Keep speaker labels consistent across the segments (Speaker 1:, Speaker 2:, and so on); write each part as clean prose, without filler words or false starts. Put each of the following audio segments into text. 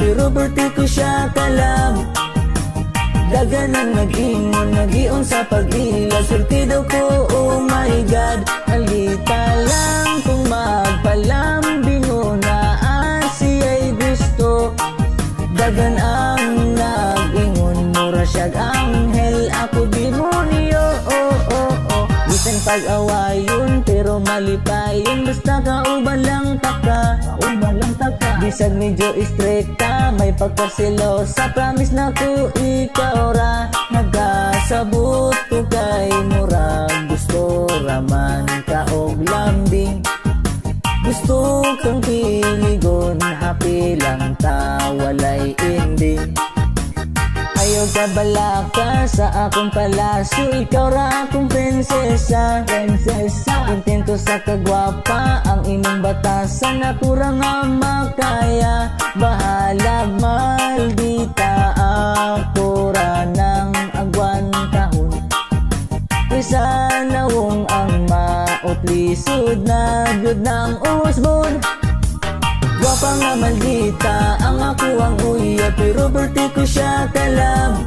Speaker 1: pero birthday ko siya kalab. Daganang nag-ingon, nag-ion sa pag-ila, surtido ko, oh my God. Halita lang kung magpalambing mo na siya'y gusto. Dagan ang nag-ingon, mura siyag anghel, ako demonyo, oh oh oh. Bisan pag-awayon, pero malipayon, basta kauban lang taka, kauban lang taka. Bisag medyo istrikta, may pagkasilosa, promise na ko ikaw ra. Nagasabot ko kay murag, gusto raman ka og lambing. Gusto kang piligon, happy lang ta, walay ending. Ayaw ka balaka sa akong palasyo, ikaw ra akong prinsesa, prinsesa. Intento sa kagwapa, ang imong batasan, ako ra nga makaya. Bahalag maldita, ako ra nang agwantahon. Kaysa nawong ang mautlisod na gyud ng usbon. Gwapa nga maldita, ang ako ang uya, pero birthday ko siya kalab.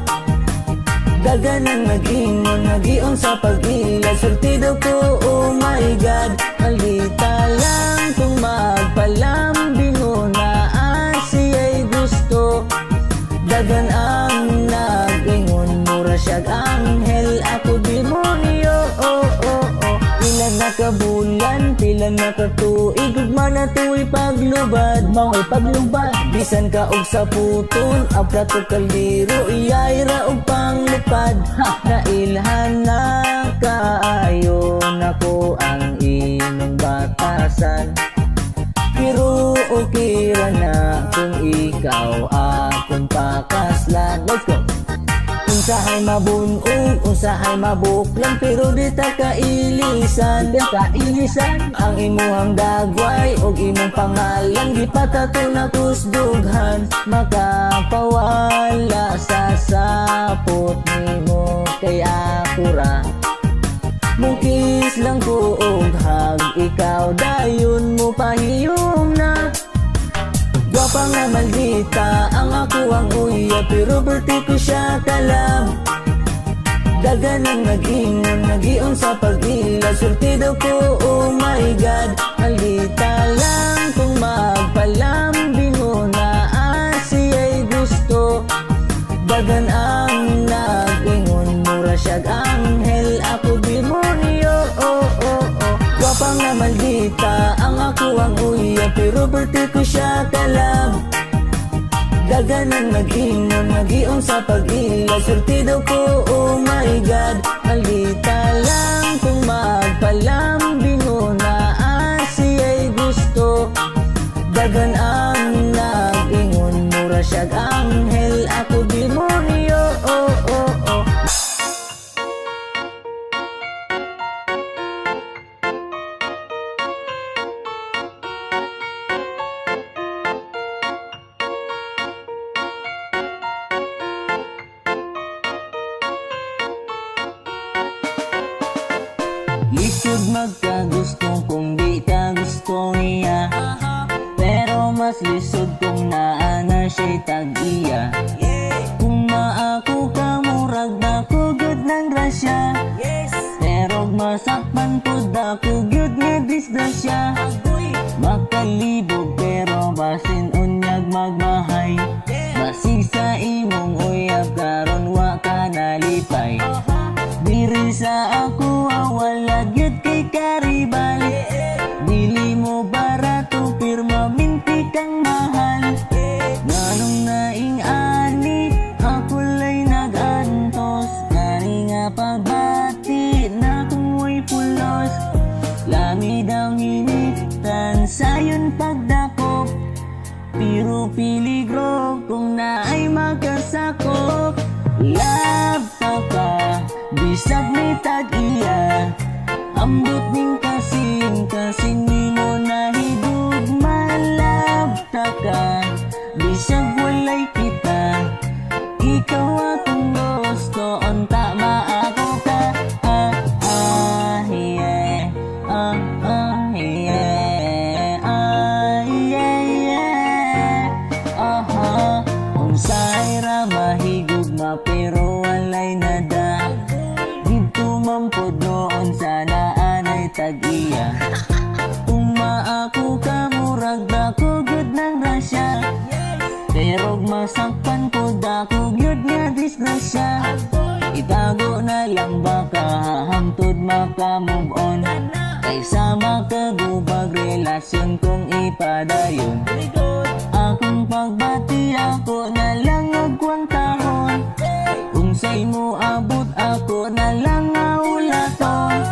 Speaker 1: Daganang nag-ingon, nag-ion sa pag-ila, surtido ko, oh my God. Maldita lang kung magpalambing mo na siya'y gusto. Dagan ang nag-ingon, mura siyag anghel, ako demonyo, oh oh oh. Pila na kabulan, pila na katuig, ugma na to'y paglubad, mao'y paglubad. Bisan ka og sa puton, abra to kaldiro, iyayra og panglupad. Nailhan na kaayo nako ang imong batasan, pero okay ra na kung ikaw akong pakaslan. Let's go! Unsahay mabunog, unsahay mabuklan, pero di ta kailisan, di kailisan. Ang imuhang dagway og imong pangalan, di pa tato na kusdughan. Makapawala sa sapot nimo kay ako ra. Mukis lang ko og hag, ikaw dayon mo pahiyom na. Gwapa nga maldita, ang ako ang uya, pero birthday ko siya kalab. Daganang nag-ingon, nag-ion sa pag-ila, surtido ko, oh my God. Maldita lang kung magpalambing mo na siya'y gusto. Dagan ang nag-ingon, mura siyag anghel, ako demonyo, oh oh oh. Gwapa nga maldita, ang ako ang uya, pero birthday ko siya kalab. Daganang nag-ingon, nag-ion sa pag-ila, surtido ko, oh my God. Maldita lang kung magpalambing mo na siya'y gusto. Dagan ang nag-ingon, mura siyag anghel, ako demonyo, oh oh oh. Lisod magkagusto kung di ka gusto niya, pero mas lisod kung naana siya'y tag-iya. Kung maako ka murag na kugod ng grasya, pero masakpan po da kugod nga disdasya. Makalibog pero basin unyag magmahay, basig sa imong uyab karon wa ka nalipay. Diri sa ako wala gyud kay karibal, dili mo barato pirma minti kang mahal. Nganong naing ani ako lay nagantos, nani nga pagbati na kung way pulos. Lamid ang initan sayon pagdakop, pero piligro kung naay magkasakop. Love ka, bisag may tag-iya, ambot ning kasing nimo na hidugma. Love ka, bisag walay kita, ikaw akong gusto, unta maako ka. Yeah, yeah, yeah, yeah, pero walay nada. Dito man po doon sa naanay tag-iya. Kung maako ka murag dako gud ng rasya, pero masakpan ko dako gud nga disgrasya. Itago na lang baka hangtod maka-move on, kaysa makagubag relasyon kung ipadayon. Akong pagbati ako na lang agkwantahon, kung sa'y mo abot ako na lang aulaton.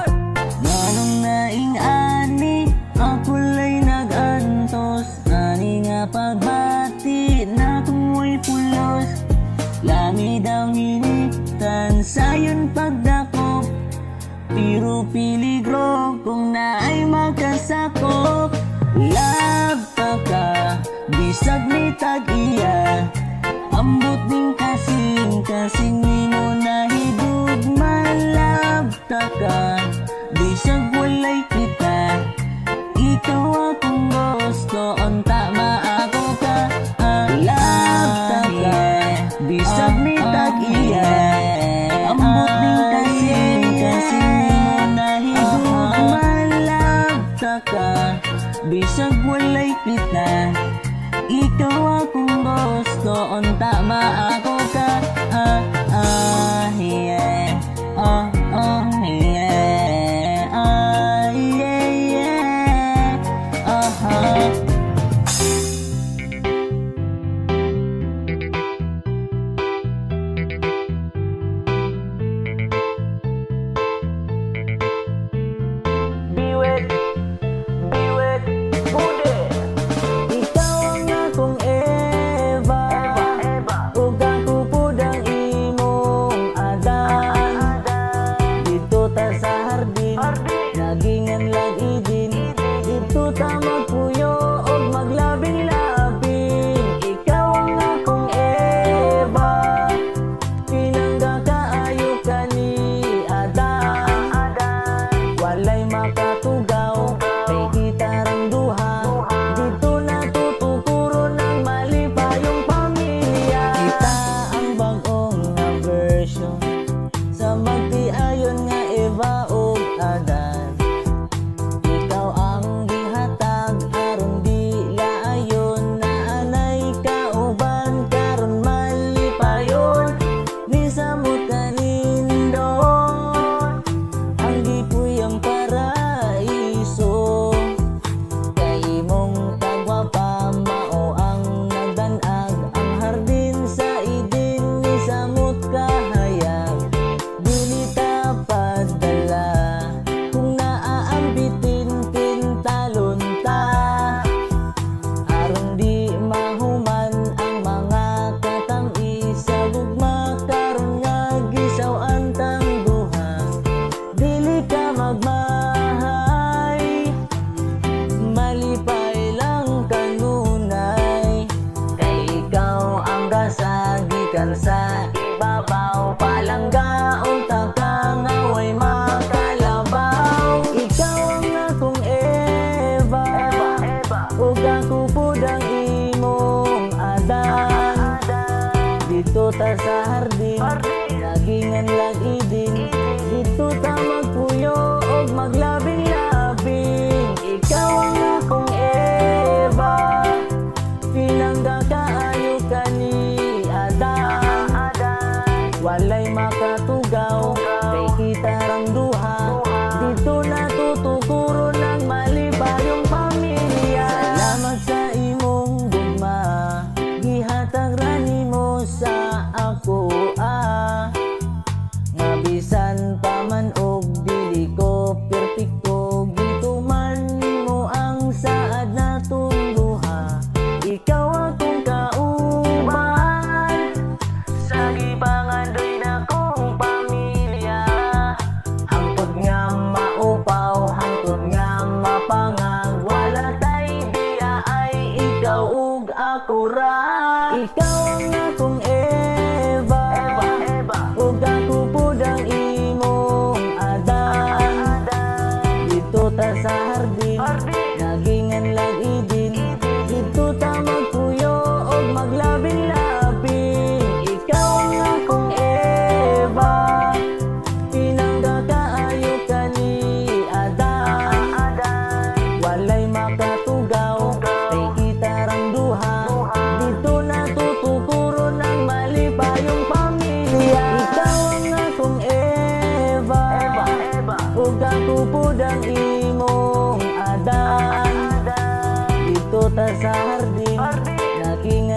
Speaker 1: Ganong naing ani ako lay nagantos, ani nga pagbati na kung way pulos. Langit ang hinitan sayon pagdakop, pero piligro kung naay magkasakop. Love ka, bisag ni tag-iya, ambot ning kasing nimo nahigugma. Love ka, bisag walay kita, ikaw akong gusto, unta maako ka. Love ka, bisag ni tag-iya, ambot ning kasing nimo nahigugma. Love ka, bisag walay kita, ikaw akong gusto, unta maako ka. Yeah. Yeah. Yeah, yeah. Biwet Bude. Ikaw ang akong Eva, ug ako pudang imong Adan. Dito ta sa hardin, nagingan lagi din. Dito ta magpuyo og maglabing-labing. Ikaw ang akong Eva, pinangga kaayo ka ni Adan. Walay makatugaw, kay kita rang duha. Dito natutukuro ng malipayong pamilya. Kita ang bagong nga version sa magtiayon nga Eva ug Adan. Ikaw ang gihatag aron di laayon, naanay kauban karon malipayon. Ni samot kanindot ang gipuyang paraiso, kay imong kagwapa mao ang nagdanag. Ang hardin sa idin ni samot kahayag, dili ta padala kung naaambitin kintalon ta. Aron di mahuman ang mga katamis sa gugma karon nga gisaw-an tang duha. Dili ka magmahay, malipay lang kanunay, kay ikaw ang gasagikan sa ibabaw. Palangga unta ka nga way makalabaw. Ikaw ang akong Eva, ug ako pudang imong Adan. Dito ta sa hardin, nagingan lagi din. Dito ta magpuyo og maglabing-labing. Ikaw ang akong Eva, pinangga kaayo ka ni Adan. Walay makatugaw, kay kita rang duha. Dito natutukuro ng malipayong pamilya. Salamat sa imong gugma, gihatag ra nimo sa ako nga bisan pa man og dili ko perpekto, gituman nimo ang saad natong duha. Ikaw akong kauban sa gibangandoy na kong pamilya. Hangtod nga maupaw, hangtod nga mapangag, wala tay diya ay ikaw ug ako ra. Ikaw ang akong Eva, ug ako pudang imong Adan. Dito ta sa hardin, nagingan lagi din. Dito ta magpuyo og maglabing-labing. Ikaw ang akong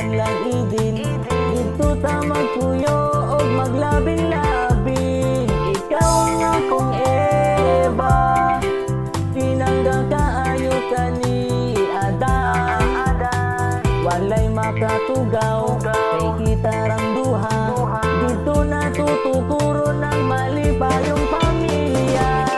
Speaker 1: Ning lang idin dito ta magpuyo og maglabing-labing. Ikaw ang akong Eva, tinanggang kaayo ka ni Adan. Walay makatugaw kay kita rang duha, dito natututuro ng malipayong pamilya.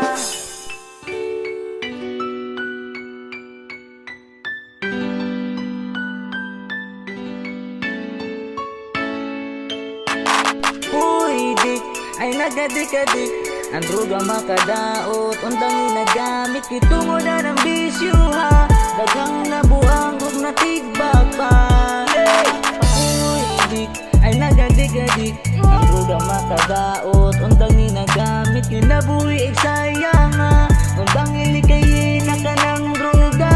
Speaker 1: Uy, dik, ay nagadik-adik, ang droga makadaot, untang ginagamit, kitungod na ng bisyo ha. Dagang nabuang ug natigbag pa. Uy, dik, ay nagadik-adik, ang droga makadaot, untang ginagamit, kinabuhi sayang ha. Untang ilikayin na ka ng droga.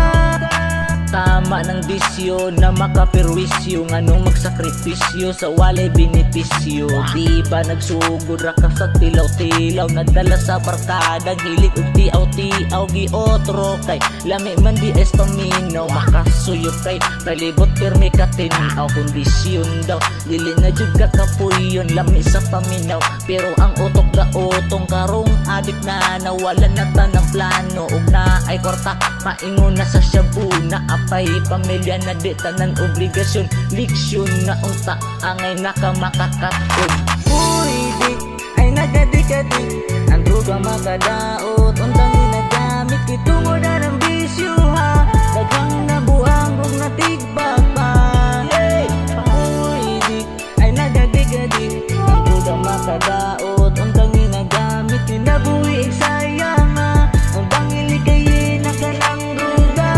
Speaker 1: Tama ng bisyo na makapirwisyo, nganong magsakripisyo sa walay benepisyo. Di ba nagsugod ra ka sa tilaw-tilaw, nagdala sa barkadang hilig ug tiaw-tiaw giotro kay lami man di estaminaw, makasuyop kay palibot pirmi ka tinaw. Kondisyon daw dili na jud ka kapuyon, lami sa paminaw pero ang utok da utong karong adik na nawala na tanang plano ug na ay kwarta maingon na sa shabu na apay pamilya na di tanan obligasyon, liksyon na unta angay nakamakakatod. Uy, dik, ay nagadik-adik, ang droga makadaot, untang ginagamit, kitungod na ng bisyo ha. Dagang nabuang ug natigbag pa. Uy, dik, ay nagadik-adik, ang droga makadaot, untang ginagamit, kinabuhi sayang ha. Untang ilikayin na ka ng droga.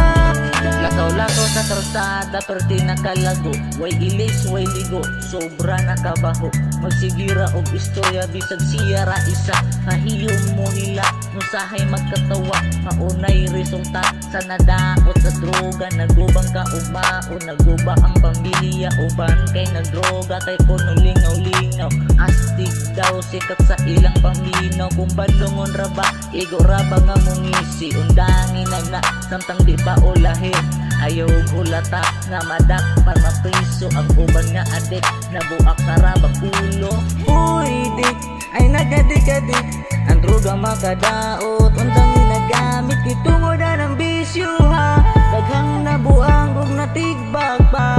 Speaker 1: Lakaw-lakaw sa karsada perti nakalago, way ilis way ligo, sobra nakabaho. Magsigira og istorya bisag siyara isa, kahiyom mo hila musahay magkatawa. Maunay resulta sa nadaot sa droga, nagubang ka og maon, naguba ang pamilya uban kay nagdroga kay puno lingaw-lingaw. Astig daw sikat sa ilang paminaw, kung bandungon ra ba igo ra ba nga mungisi, undangin na samtang di pa ulahi. Ayaw hulata nga madakpan mapriso ang uban nga adik, nabuak karabang ulo. Uy, dik, ay nagadik-adik, ang droga makadaot, untang ginagamit, kitungod na ng bisyo ha. Daghang nabuang ug natigbag pa.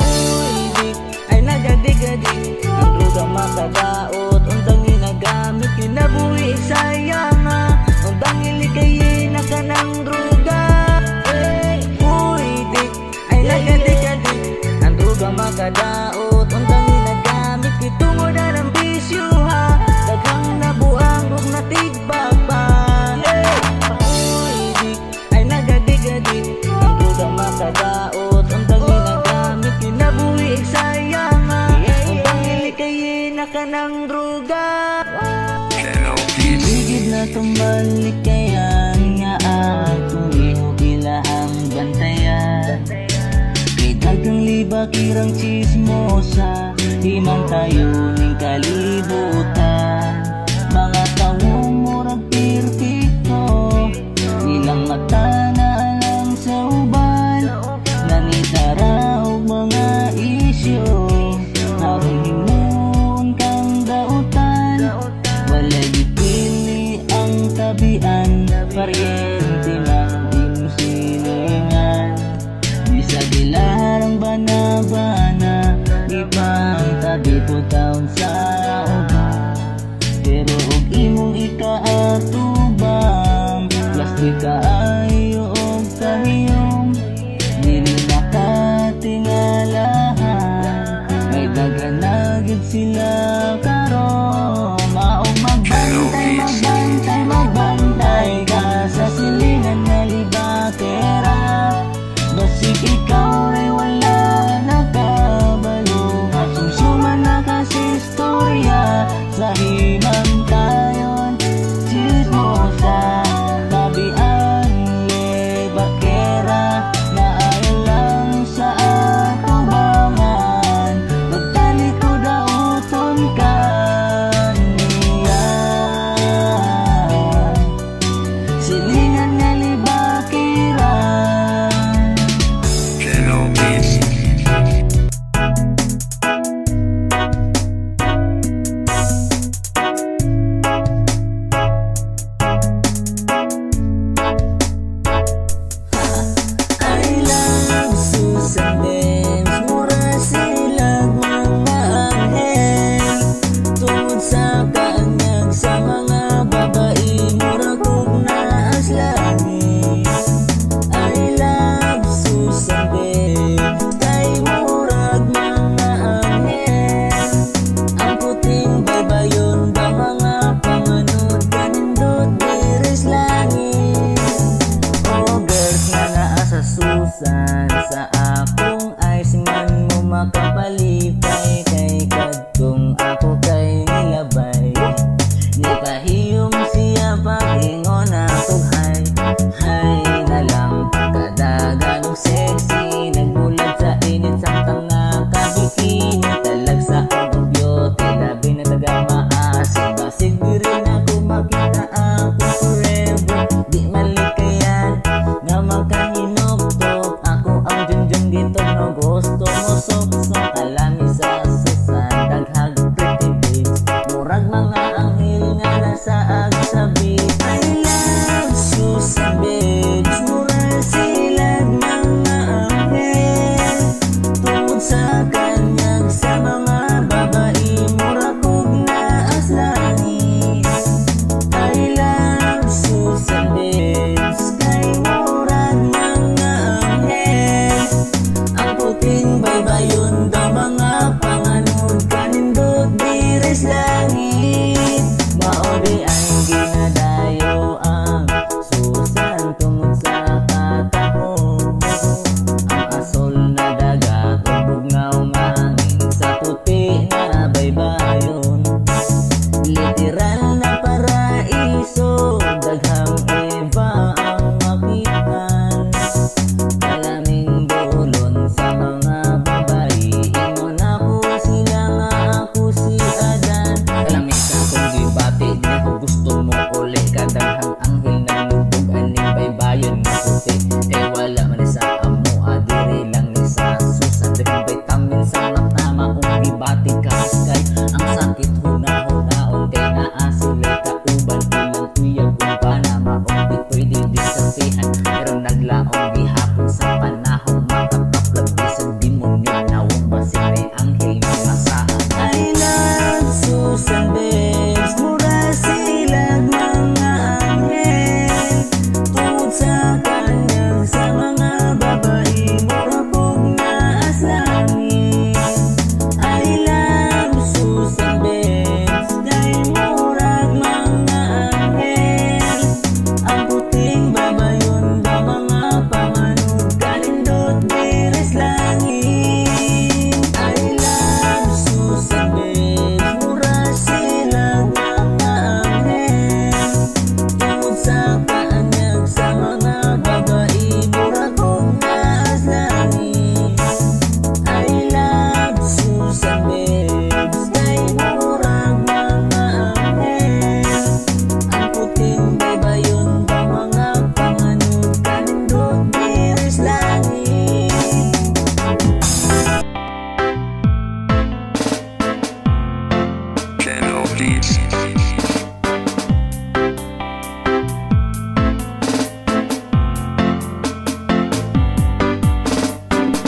Speaker 1: Uy, dik, ay nagadik-adik, ang droga makadaot, untang ginagamit, kinabuhi sayang ha. Untang ilikayin na ka ng droga. Nagadik-adik, ang droga makadaot, untang ginagamit, kitungod na ng bisyo ha. Daghang nabuang ug natigbag pa. Uy, dik, ay nagadik-adik, ang droga makadaot, untang ginagamit, kinabuhi sayang ha. Untang ilikayin na ka ng droga. Iligid na tumalikayan nga atong ihukilahang bantayan. Dagang libak irang chismosa, di man tayo ning kalibutan. Mga tawong murag perfecto, ilang mata na alam sa uban. Nanitara og mga isyo, harong himuon kang dautan. Walay dipili ang tabian, paryente man imong silingan. Bisa dilarang bana-bana, ibang tabi po taon sa uban. Pero og imong ikaatubang, plastik kaayo og kahiyom. Dili makatingalahan, may daganagid sila karon. Maong magbantay, magbantay, magbantay ka sa silingan na libakera. Basig ikaw ay wala nakabalo, masumsuman na kasi istorya sa himantayon. Chismosa, tabian, lebakera, na ayaw lang sa atubangan. Magtalikod dauton ka, sok kalami sa susan daghag pretty babes murag mga anghel nga nasaag sa beat. I love Susan babes murag silag mga anghel tungod sa kanyang sa mga babae murag kog naas langis. I love Susan babes kay murag mga anghel ang puting baybayon daw mga panganod kanindot diris langit. Maori ang ginadayo ang Susan tungod sa katahong ang asol na dagat ug bugnaw nga hangin sa puti na baybayon. Literal na paraiso daghang Eva ang makitan kalaming bulon sa mga babae ingon ako sila nga ako si Adan. Kalami sa akong gibati di ako gusto mo uli kadaghang anghel naglubog aning baybayon nga puti kay wala man ni sa amo adiri lang ni sa Susan daghang vitamin sa mata maong gibati kaskay ang sakit huna-hunaon kay naa sila kauban ilang tuyag kung paana maong di pwede diskasihan pero naglaong gihapon sa panahon makapaplag bisag demonyo nawong basig may anghel nga masaan. I love Susan babes mura silang mga anghel tungod sa kanyang sa mga babae mura kog naas langit. I love Susan babes kay murag mga anghel ang puting baybayon daw mga panganod kanindot diris langit. I love Susan babes mura silang mga anghel tungod sa kanyang sa mga babae mura kog naas langit. I love Susan babes kay murag mga anghel ang puting baybayon daw mga panganod kanindot diris langit.
Speaker 2: Channel Beats.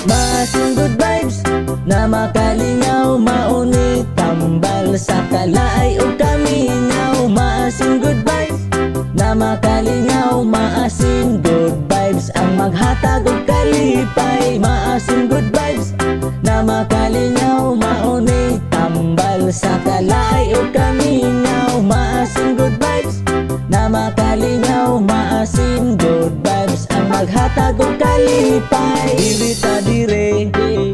Speaker 1: Maasing good vibes na makalingaw maunit tambal sa kalay o kamingaw. Maasing good vibes na makalingaw maasim good vibes ang maghatag og kalipay. Maasing good vibes na makalingaw maunit tambal sa kalay o kamingaw. Maasing good vibes na makalingaw maasim good vibes ang maghatag og kalipay. Dili dire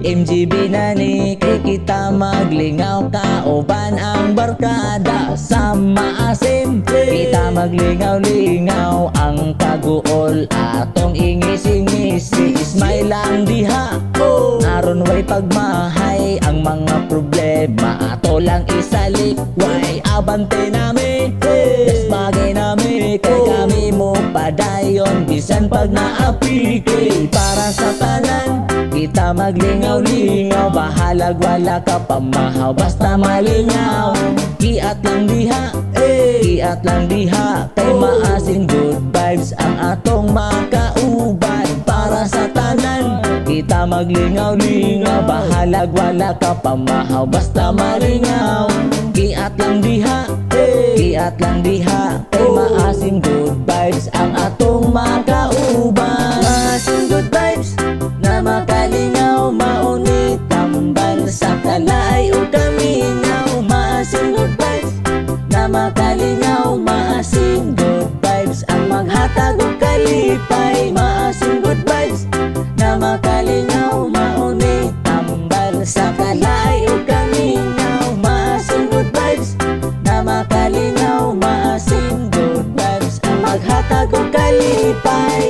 Speaker 1: MGB na ni kay kita maglingaw kauban ang barkada sa maasim. Kita maglingaw-lingaw ang kaguol atong ingis-ingisi smile lang diha aron way pagmahay ang mga problema ato lang isalik way abante nami yes bagay nami kay kami mo padayon bisan pag naapike para sa tanan. Kita maglingaw-lingaw bahalag wala ka pamahaw basta malingaw. Kiat lang diha kiat lang diha kay maasing good vibes ang atong makauban para sa tanan. Kita maglingaw-lingaw bahalag wala ka pamahaw basta malingaw. Kiat lang diha kiat lang diha kay maasing good vibes ang atong makauban. Maasing good vibes na makalingaw maunit tambal sa kalay o kamingaw. Maasing good vibes na makalingaw maasing good vibes ang maghatag og kalipay. Maasing good vibes na makalingaw maunit tambal sa kalay o kamingaw. Maasing good vibes na makalingaw maasing good vibes ang maghatag og kalipay.